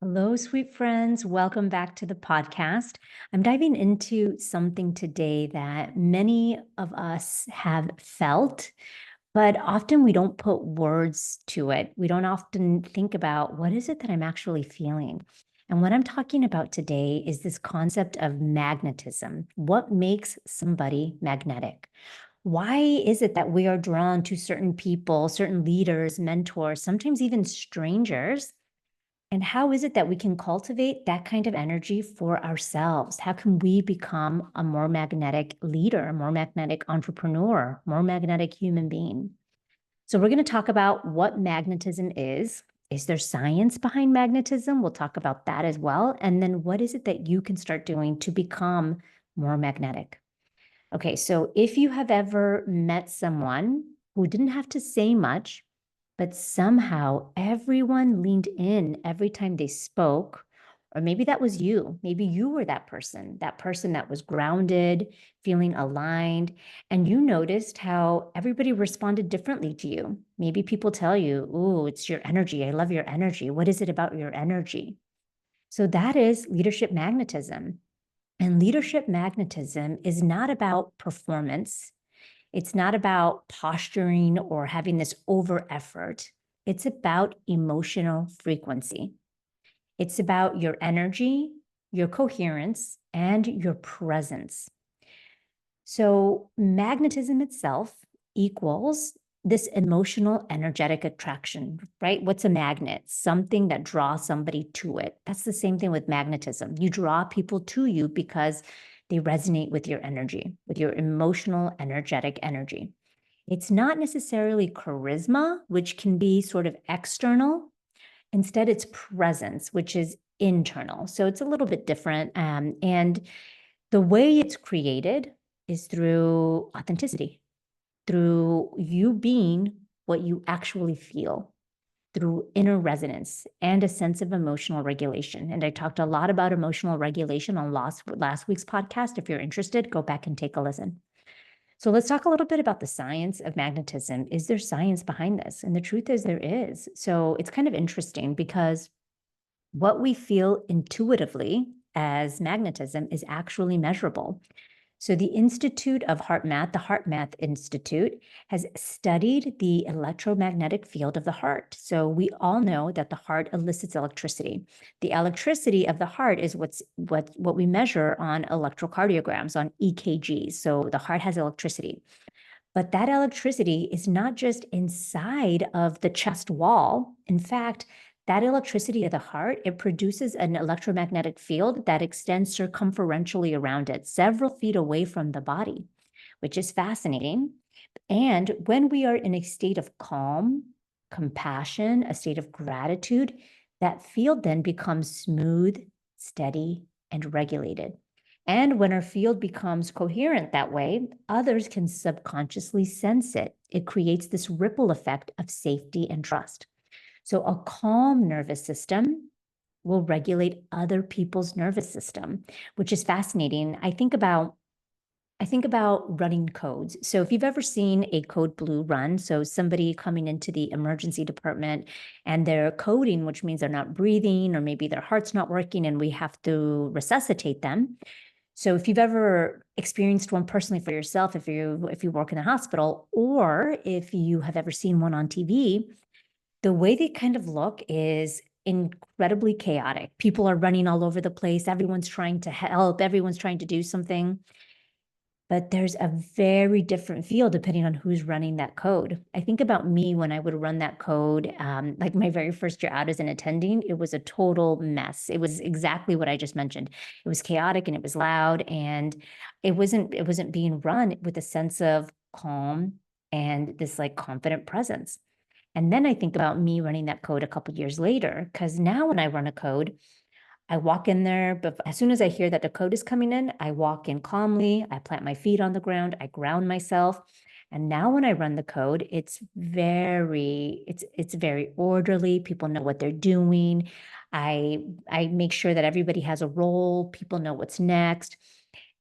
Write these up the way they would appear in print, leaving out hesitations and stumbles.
Hello, sweet friends. Welcome back to the podcast. I'm diving into something today that many of us have felt, but often we don't put words to it. We don't often think about what is it that I'm actually feeling. And what I'm talking about today is this concept of magnetism. What makes somebody magnetic? Why is it that we are drawn to certain people, certain leaders, mentors, sometimes even strangers? And how is it that we can cultivate that kind of energy for ourselves? How can we become a more magnetic leader, a more magnetic entrepreneur, more magnetic human being? So, we're going to talk about what magnetism is. Is there science behind magnetism? We'll talk about that as well. And then, what is it that you can start doing to become more magnetic? Okay, so if you have ever met someone who didn't have to say much, but somehow everyone leaned in every time they spoke, or maybe that was you. Maybe you were that person that was grounded, feeling aligned, and you noticed how everybody responded differently to you. Maybe people tell you, "Ooh, it's your energy. I love your energy. What is it about your energy?" So that is leadership magnetism. And leadership magnetism is not about performance. It's not about posturing or having this over effort. It's about emotional frequency. It's about your energy, your coherence, and your presence. So, magnetism itself equals this emotional energetic attraction, right? What's a magnet? Something that draws somebody to it. That's the same thing with magnetism. You draw people to you because they resonate with your energy, with your emotional, energetic energy. It's not necessarily charisma, which can be sort of external. Instead, it's presence, which is internal. So it's a little bit different. And the way it's created is through authenticity, through you being what you actually feel, through inner resonance and a sense of emotional regulation. And I talked a lot about emotional regulation on last week's podcast. If you're interested, go back and take a listen. So let's talk a little bit about the science of magnetism. Is there science behind this? And the truth is there is. So it's kind of interesting because what we feel intuitively as magnetism is actually measurable. So the Institute of Heart Math, the Heart Math Institute, has studied the electromagnetic field of the heart. So we all know that the heart elicits electricity. The electricity of the heart is what we measure on electrocardiograms, on EKGs. So the heart has electricity. But that electricity is not just inside of the chest wall. In fact, that electricity of the heart, it produces an electromagnetic field that extends circumferentially around it, several feet away from the body, which is fascinating. And when we are in a state of calm, compassion, a state of gratitude, that field then becomes smooth, steady, and regulated. And when our field becomes coherent that way, others can subconsciously sense it. It creates this ripple effect of safety and trust. So a calm nervous system will regulate other people's nervous system, which is fascinating. I think about running codes. So if you've ever seen a code blue run, so somebody coming into the emergency department and they're coding, which means they're not breathing or maybe their heart's not working and we have to resuscitate them. So if you've ever experienced one personally for yourself, if you work in a hospital, or if you have ever seen one on TV, the way they kind of look is incredibly chaotic. People are running all over the place. Everyone's trying to help. Everyone's trying to do something. But there's a very different feel depending on who's running that code. I think about me when I would run that code, like my very first year out as an attending, it was a total mess. It was exactly what I just mentioned. It was chaotic and it was loud, and it wasn't being run with a sense of calm and this like confident presence. And then I think about me running that code a couple years later, because now when I run a code, I walk in there, but as soon as I hear that the code is coming in, I walk in calmly, I plant my feet on the ground, I ground myself. And now when I run the code, it's very orderly. People know what they're doing. I make sure that everybody has a role, people know what's next.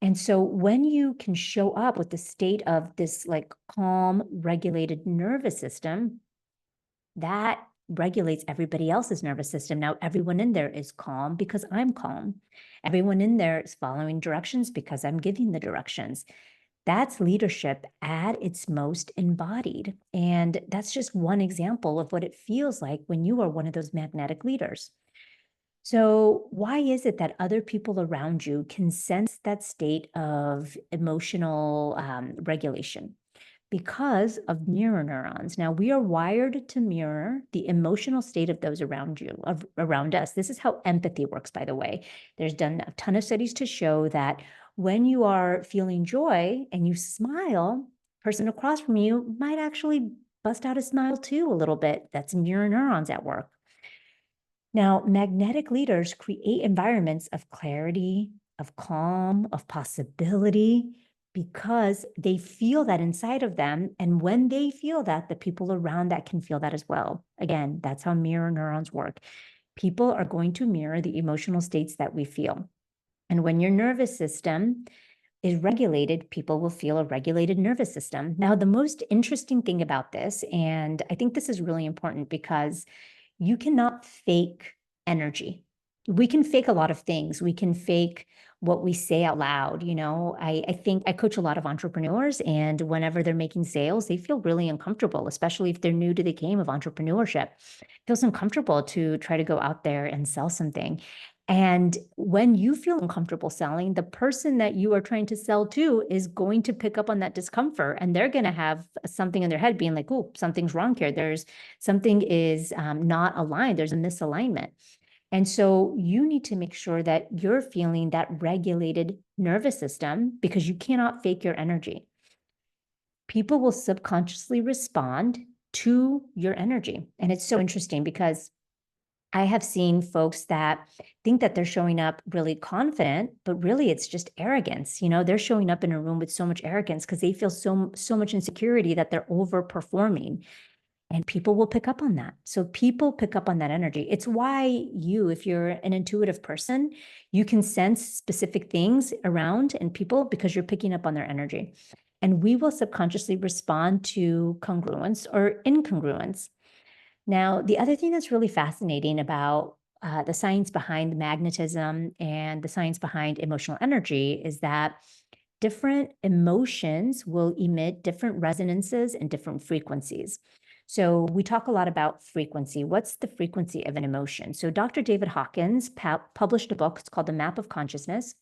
And so when you can show up with the state of this like calm, regulated nervous system, that regulates everybody else's nervous system. Now, everyone in there is calm because I'm calm. Everyone in there is following directions because I'm giving the directions. That's leadership at its most embodied. And that's just one example of what it feels like when you are one of those magnetic leaders. So, why is it that other people around you can sense that state of emotional regulation? Because of mirror neurons. Now, we are wired to mirror the emotional state of those around you, around us. This is how empathy works, by the way. There's done a ton of studies to show that when you are feeling joy and you smile, person across from you might actually bust out a smile too a little bit. That's mirror neurons at work. Now, magnetic leaders create environments of clarity, of calm, of possibility, because they feel that inside of them. And when they feel that, the people around that can feel that as well. Again, that's how mirror neurons work. People are going to mirror the emotional states that we feel. And when your nervous system is regulated, people will feel a regulated nervous system. Now, the most interesting thing about this, and I think this is really important because you cannot fake energy. We can fake a lot of things. We can fake what we say out loud. I think I coach a lot of entrepreneurs, and whenever they're making sales, they feel really uncomfortable, especially if they're new to the game of entrepreneurship. It feels uncomfortable to try to go out there and sell something. And when you feel uncomfortable selling, the person that you are trying to sell to is going to pick up on that discomfort, and they're going to have something in their head being like, oh, something's wrong here. There's something is not aligned. There's a misalignment. And so you need to make sure that you're feeling that regulated nervous system because you cannot fake your energy. People will subconsciously respond to your energy. And it's so interesting because I have seen folks that think that they're showing up really confident, but really it's just arrogance. They're showing up in a room with so much arrogance because they feel so much insecurity that they're overperforming. And people will pick up on that. So people pick up on that energy. It's why if you're an intuitive person, you can sense specific things around and people because you're picking up on their energy. And we will subconsciously respond to congruence or incongruence. Now, the other thing that's really fascinating about the science behind magnetism and the science behind emotional energy is that different emotions will emit different resonances and different frequencies. So we talk a lot about frequency. What's the frequency of an emotion? So Dr. David Hawkins published a book. It's called The Map of Consciousness.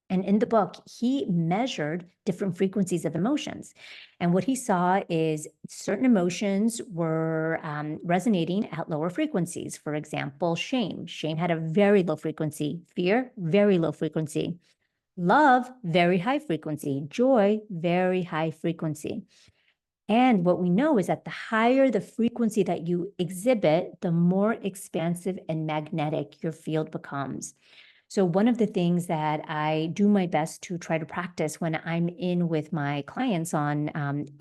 And in the book, he measured different frequencies of emotions. And what he saw is certain emotions were resonating at lower frequencies. For example, shame. Shame had a very low frequency. Fear, very low frequency. Love, very high frequency. Joy, very high frequency. And what we know is that the higher the frequency that you exhibit, the more expansive and magnetic your field becomes. So one of the things that I do my best to try to practice when I'm in with my clients on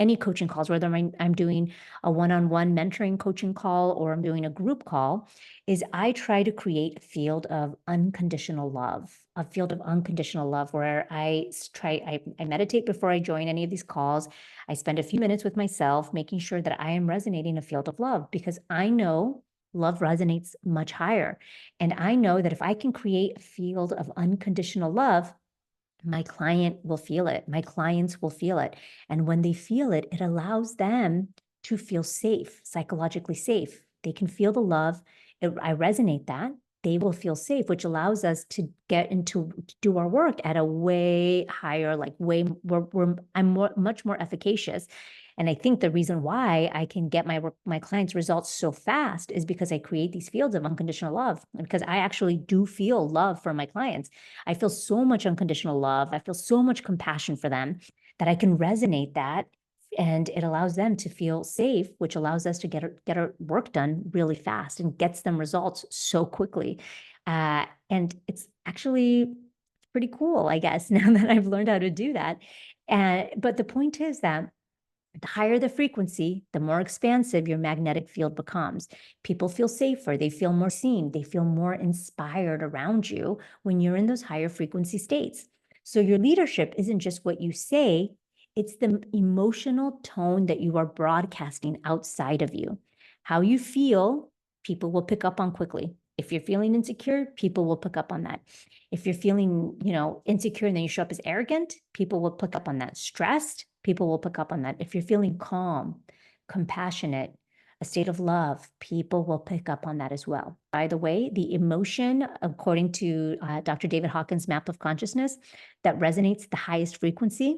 any coaching calls, whether I'm doing a one-on-one mentoring coaching call or I'm doing a group call, is I try to create a field of unconditional love, where I meditate before I join any of these calls. I spend a few minutes with myself, making sure that I am resonating a field of love because I know love resonates much higher. And I know that if I can create a field of unconditional love, my client will feel it. My clients will feel it. And when they feel it, it allows them to feel safe, psychologically safe. They can feel the love. I resonate that. They will feel safe, which allows us to get into do our work at a way higher, like I'm much more efficacious. And I think the reason why I can get my clients' results so fast is because I create these fields of unconditional love. Because I actually do feel love for my clients. I feel so much unconditional love. I feel so much compassion for them that I can resonate that. And it allows them to feel safe, which allows us to get our work done really fast and gets them results so quickly. And it's actually pretty cool, I guess, now that I've learned how to do that. But the point is that the higher the frequency, the more expansive your magnetic field becomes. People feel safer, they feel more seen, they feel more inspired around you when you're in those higher frequency states. So your leadership isn't just what you say, it's the emotional tone that you are broadcasting outside of you. How you feel, people will pick up on quickly. If you're feeling insecure, people will pick up on that. If you're feeling, insecure and then you show up as arrogant, people will pick up on that. Stressed, people will pick up on that. If you're feeling calm, compassionate, a state of love, people will pick up on that as well. By the way, the emotion, according to Dr. David Hawkins' map of consciousness, that resonates the highest frequency,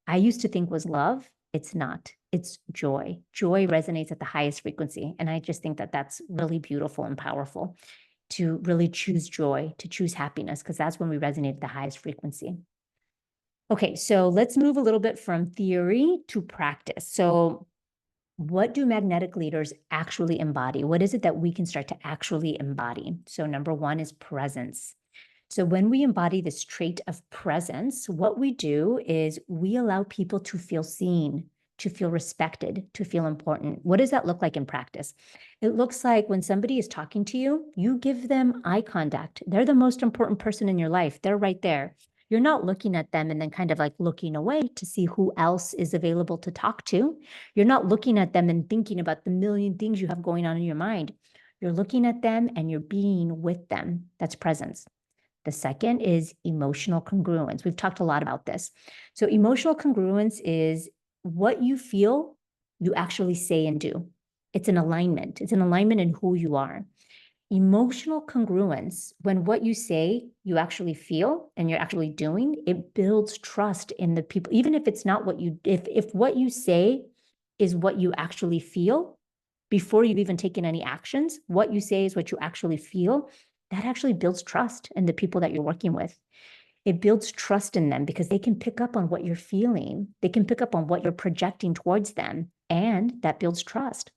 I used to think was love. It's not. It's joy. Joy resonates at the highest frequency. And I just think that that's really beautiful and powerful to really choose joy, to choose happiness, because that's when we resonate at the highest frequency. Okay, so let's move a little bit from theory to practice. So what do magnetic leaders actually embody? What is it that we can start to actually embody? So number one is presence. So when we embody this trait of presence, what we do is we allow people to feel seen, to feel respected, to feel important. What does that look like in practice? It looks like when somebody is talking to you, you give them eye contact. They're the most important person in your life. They're right there. You're not looking at them and then kind of like looking away to see who else is available to talk to. You're not looking at them and thinking about the million things you have going on in your mind. You're looking at them and you're being with them. That's presence. The second is emotional congruence. We've talked a lot about this. So emotional congruence is what you feel, you actually say and do. It's an alignment. It's an alignment in who you are. Emotional congruence, when what you say, you actually feel and you're actually doing, it builds trust in the people. Even if it's not what you, if what you say is what you actually feel, before you've even taken any actions, what you say is what you actually feel, that actually builds trust in the people that you're working with. It builds trust in them because they can pick up on what you're feeling. They can pick up on what you're projecting towards them, and that builds trust.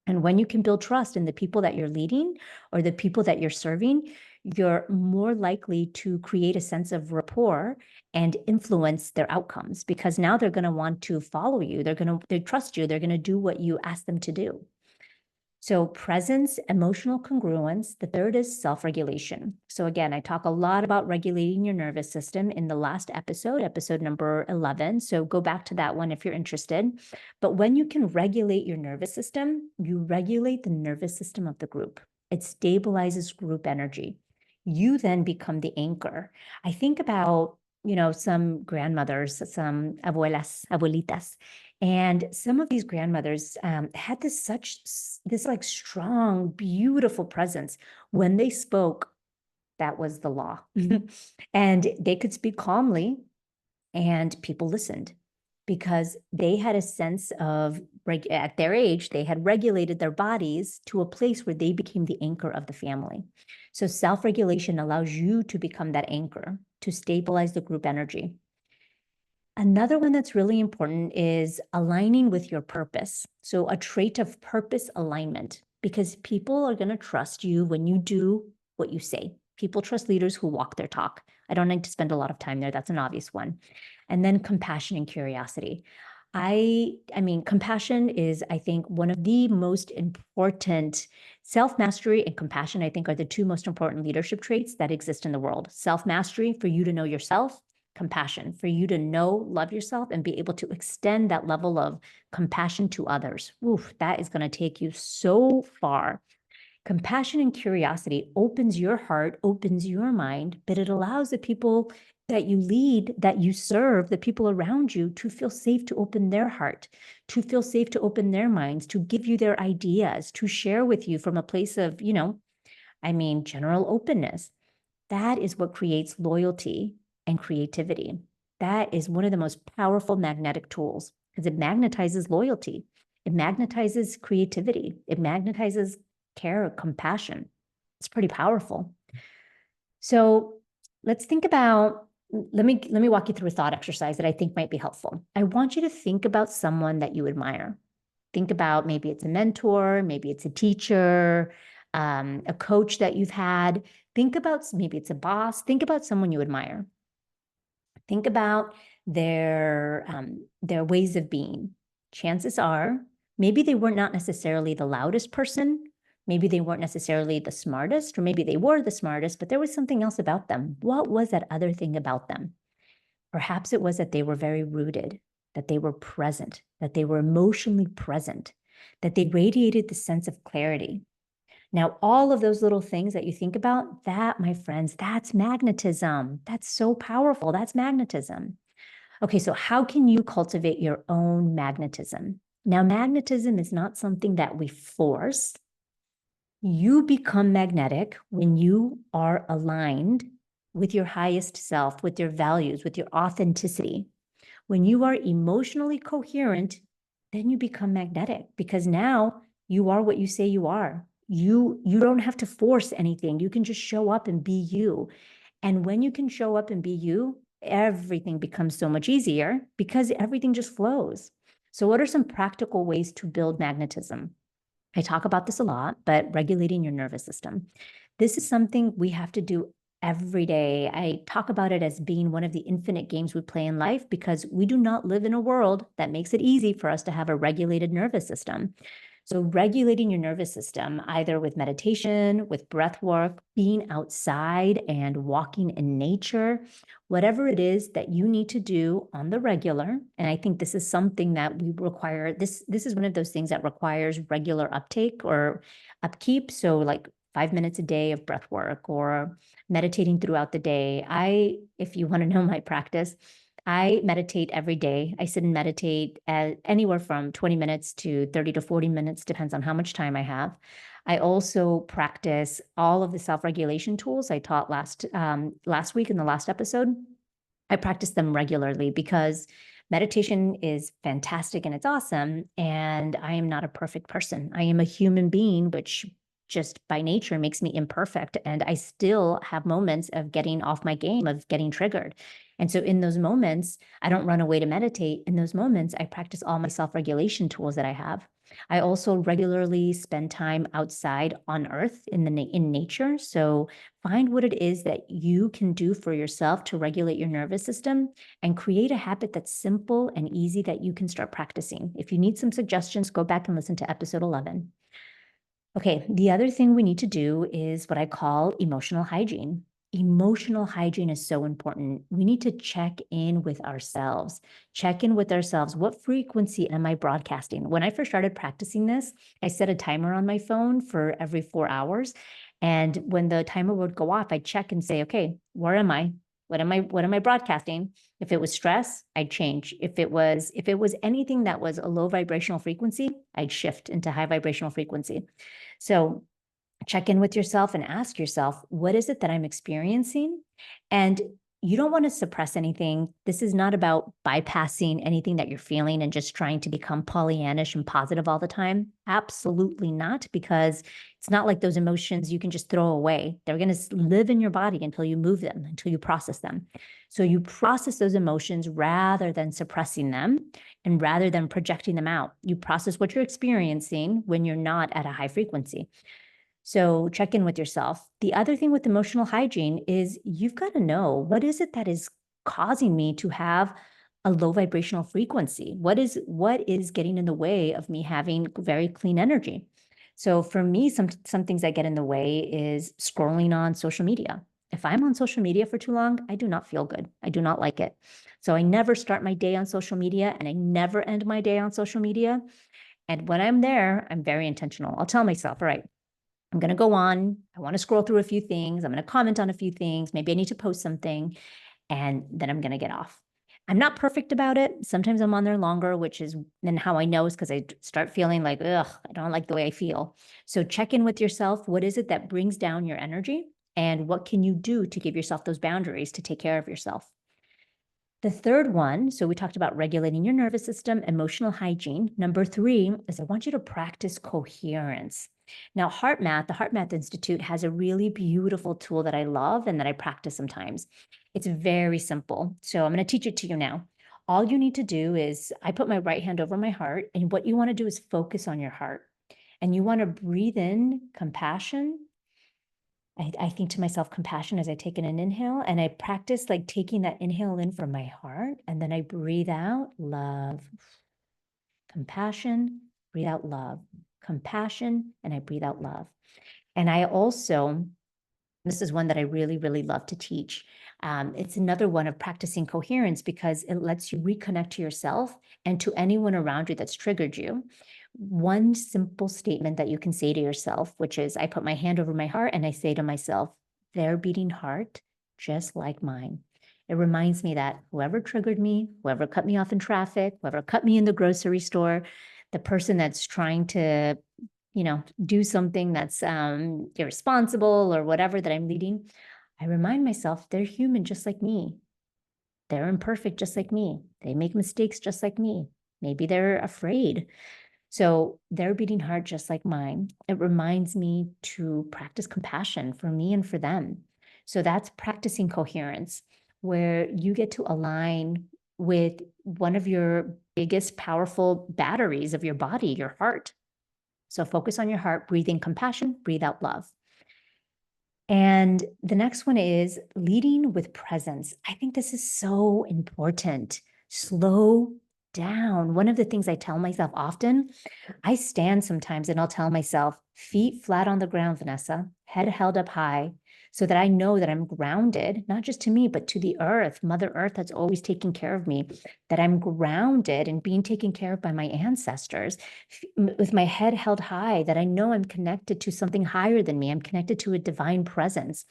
And when you can build trust in the people that you're leading or the people that you're serving, you're more likely to create a sense of rapport and influence their outcomes, because now they're going to want to follow you. They trust you. They're going to do what you ask them to do. So presence, emotional congruence. The third is self-regulation. So again, I talk a lot about regulating your nervous system in the last episode number 11. So go back to that one if you're interested. But when you can regulate your nervous system, you regulate the nervous system of the group. It stabilizes group energy. You then become the anchor. I think about, some grandmothers, some abuelitas, and some of these grandmothers had this like strong, beautiful presence. When they spoke, that was the law. And they could speak calmly and people listened because they had a sense of, at their age, they had regulated their bodies to a place where they became the anchor of the family. So self-regulation allows you to become that anchor, to stabilize the group energy. Another one that's really important is aligning with your purpose. So a trait of purpose alignment, because people are going to trust you when you do what you say. People trust leaders who walk their talk. I don't need to spend a lot of time there. That's an obvious one. And then compassion and curiosity. I mean, compassion is, I think, one of the most important. Self-mastery and compassion, I think, are the two most important leadership traits that exist in the world. Self-mastery, for you to know yourself. Compassion, for you to know, love yourself, and be able to extend that level of compassion to others. Oof, that is going to take you so far. Compassion and curiosity opens your heart, opens your mind, but it allows the people that you lead, that you serve, the people around you, to feel safe to open their heart, to feel safe to open their minds, to give you their ideas, to share with you from a place of, general openness. That is what creates loyalty and creativity. That is one of the most powerful magnetic tools because it magnetizes loyalty. It magnetizes creativity. It magnetizes care, compassion. It's pretty powerful. So let's think about, let me walk you through a thought exercise that I think might be helpful. I want you to think about someone that you admire. Think about, maybe it's a mentor, maybe it's a teacher, a coach that you've had. Think about, maybe it's a boss. Think about someone you admire. Think about their ways of being. Chances are, maybe they were not necessarily the loudest person. Maybe they weren't necessarily the smartest, or maybe they were the smartest, but there was something else about them. What was that other thing about them? Perhaps it was that they were very rooted, that they were present, that they were emotionally present. that they radiated the sense of clarity. Now, all of those little things that you think about, that, my friends, that's magnetism. That's so powerful. That's magnetism. Okay, so how can you cultivate your own magnetism? Now, magnetism is not something that we force. You become magnetic when you are aligned with your highest self, with your values, with your authenticity. When you are emotionally coherent, then you become magnetic because now you are what you say you are. You don't have to force anything. You can just show up and be you. And when you can show up and be you, everything becomes so much easier because everything just flows. So what are some practical ways to build magnetism? I talk about this a lot, but regulating your nervous system. This is something we have to do every day. I talk about it as being one of the infinite games we play in life because we do not live in a world that makes it easy for us to have a regulated nervous system. So regulating your nervous system, either with meditation, with breath work, being outside and walking in nature, whatever it is that you need to do on the regular. And I think this is something that we require. This is one of those things that requires regular uptake or upkeep. So like 5 minutes a day of breath work or meditating throughout the day. If you want to know my practice, I meditate every day. I sit and meditate at anywhere from 20 minutes to 30 to 40 minutes, depends on how much time I have. I also practice all of the self-regulation tools I taught last week in the last episode. I practice them regularly because meditation is fantastic and it's awesome. And I am not a perfect person. I am a human being, which just by nature makes me imperfect. And I still have moments of getting off my game, of getting triggered. And so in those moments, I don't run away to meditate. In those moments, I practice all my self-regulation tools that I have. I also regularly spend time outside on earth in nature. So find what it is that you can do for yourself to regulate your nervous system and create a habit that's simple and easy that you can start practicing. If you need some suggestions, go back and listen to episode 11. Okay, the other thing we need to do is what I call emotional hygiene. Emotional hygiene is so important. We need to check in with ourselves. Check in with ourselves. What frequency am I broadcasting? When I first started practicing this, I set a timer on my phone for every 4 hours. And when the timer would go off, I'd check and say, okay, where am I? What am I broadcasting? If it was stress, I'd change. If it was anything that was a low vibrational frequency, I'd shift into high vibrational frequency. So check in with yourself and ask yourself, what is it that I'm experiencing? And you don't want to suppress anything. This is not about bypassing anything that you're feeling and just trying to become Pollyannish and positive all the time. Absolutely not, because it's not like those emotions you can just throw away. They're going to live in your body until you move them, until you process them. So you process those emotions rather than suppressing them and rather than projecting them out. You process what you're experiencing when you're not at a high frequency. So check in with yourself. The other thing with emotional hygiene is you've got to know, what is it that is causing me to have a low vibrational frequency? What is getting in the way of me having very clean energy? So for me, some things that get in the way is scrolling on social media. If I'm on social media for too long, I do not feel good. I do not like it. So I never start my day on social media and I never end my day on social media. And when I'm there, I'm very intentional. I'll tell myself, all right, I'm going to go on. I want to scroll through a few things. I'm going to comment on a few things. Maybe I need to post something, and then I'm going to get off. I'm not perfect about it. Sometimes I'm on there longer, which is then how I know is because I start feeling like, ugh, I don't like the way I feel. So check in with yourself. What is it that brings down your energy? And what can you do to give yourself those boundaries to take care of yourself? The third one, so we talked about regulating your nervous system, emotional hygiene. Number 3 is I want you to practice coherence. Now, the Heart Math Institute has a really beautiful tool that I love and that I practice sometimes. It's very simple. So I'm going to teach it to you now. All you need to do is I put my right hand over my heart, and what you want to do is focus on your heart. And you want to breathe in compassion. I think to myself, compassion as I take in an inhale, and I practice like taking that inhale in from my heart, and then I breathe out love, compassion, breathe out love, compassion, and I breathe out love. And I also, this is one that I really, really love to teach. It's another one of practicing coherence because it lets you reconnect to yourself and to anyone around you that's triggered you. one simple statement that you can say to yourself, which is, I put my hand over my heart and I say to myself, their beating heart, just like mine. It reminds me that whoever triggered me, whoever cut me off in traffic, whoever cut me in the grocery store, the person that's trying to, do something that's irresponsible or whatever that I'm leading, I remind myself they're human just like me. They're imperfect just like me. They make mistakes just like me. Maybe they're afraid. So their beating heart just like mine. It reminds me to practice compassion for me and for them. So that's practicing coherence, where you get to align with one of your biggest powerful batteries of your body, your heart. So focus on your heart, breathe in compassion, breathe out love. And the next one is leading with presence. I think this is so important. Slow down. One of the things I tell myself often, I stand sometimes and I'll tell myself, feet flat on the ground, Vanessa, head held up high, so that I know that I'm grounded, not just to me, but to the earth, Mother Earth that's always taking care of me, that I'm grounded and being taken care of by my ancestors, with my head held high, that I know I'm connected to something higher than me. I'm connected to a divine presence.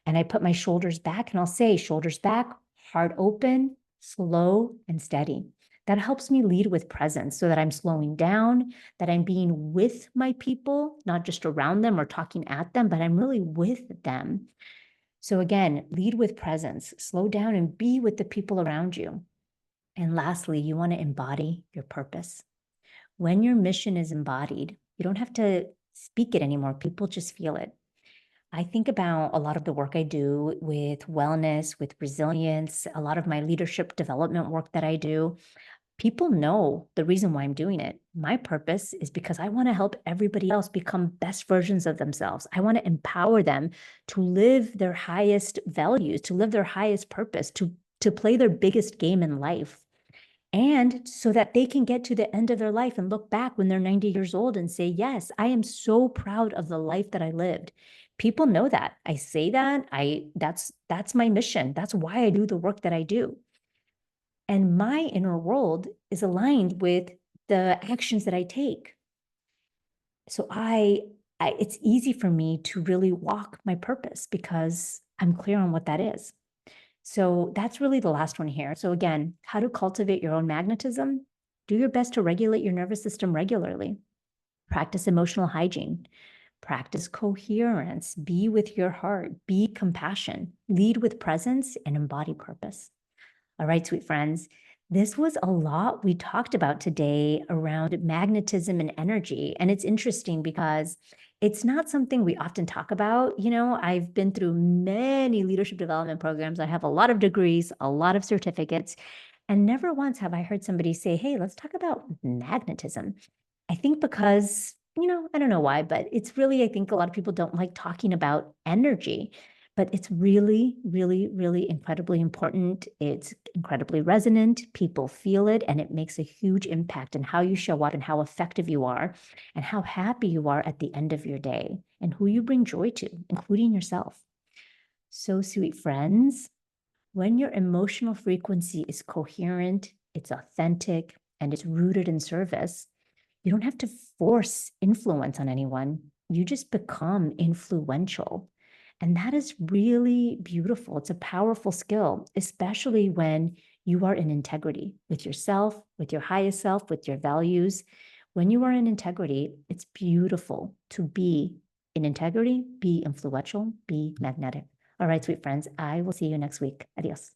And I put my shoulders back and I'll say, shoulders back, heart open, slow and steady. That helps me lead with presence so that I'm slowing down, that I'm being with my people, not just around them or talking at them, but I'm really with them. So again, lead with presence, slow down and be with the people around you. And lastly, you want to embody your purpose. When your mission is embodied, you don't have to speak it anymore. People just feel it. I think about a lot of the work I do with wellness, with resilience, a lot of my leadership development work that I do. People know the reason why I'm doing it. My purpose is because I want to help everybody else become best versions of themselves. I want to empower them to live their highest values, to live their highest purpose, to play their biggest game in life. And so that they can get to the end of their life and look back when they're 90 years old and say, yes, I am so proud of the life that I lived. People know that. I say that. That's my mission. That's why I do the work that I do. And my inner world is aligned with the actions that I take. So it's easy for me to really walk my purpose because I'm clear on what that is. So that's really the last one here. So again, how to cultivate your own magnetism. Do your best to regulate your nervous system regularly. Practice emotional hygiene. Practice coherence. Be with your heart. Be compassion. Lead with presence and embody purpose. All right, sweet friends. This was a lot we talked about today around magnetism and energy. And it's interesting because it's not something we often talk about. I've been through many leadership development programs. I have a lot of degrees, a lot of certificates, and never once have I heard somebody say, hey, let's talk about magnetism. I think because, I don't know why, but it's really, I think a lot of people don't like talking about energy, but it's really, really, really incredibly important. It's incredibly resonant. People feel it, and it makes a huge impact in how you show up and how effective you are and how happy you are at the end of your day and who you bring joy to, including yourself. So, sweet friends, when your emotional frequency is coherent, it's authentic, and it's rooted in service, you don't have to force influence on anyone. You just become influential. And that is really beautiful. It's a powerful skill, especially when you are in integrity with yourself, with your highest self, with your values. When you are in integrity, it's beautiful to be in integrity, be influential, be magnetic. All right, sweet friends, I will see you next week. Adios.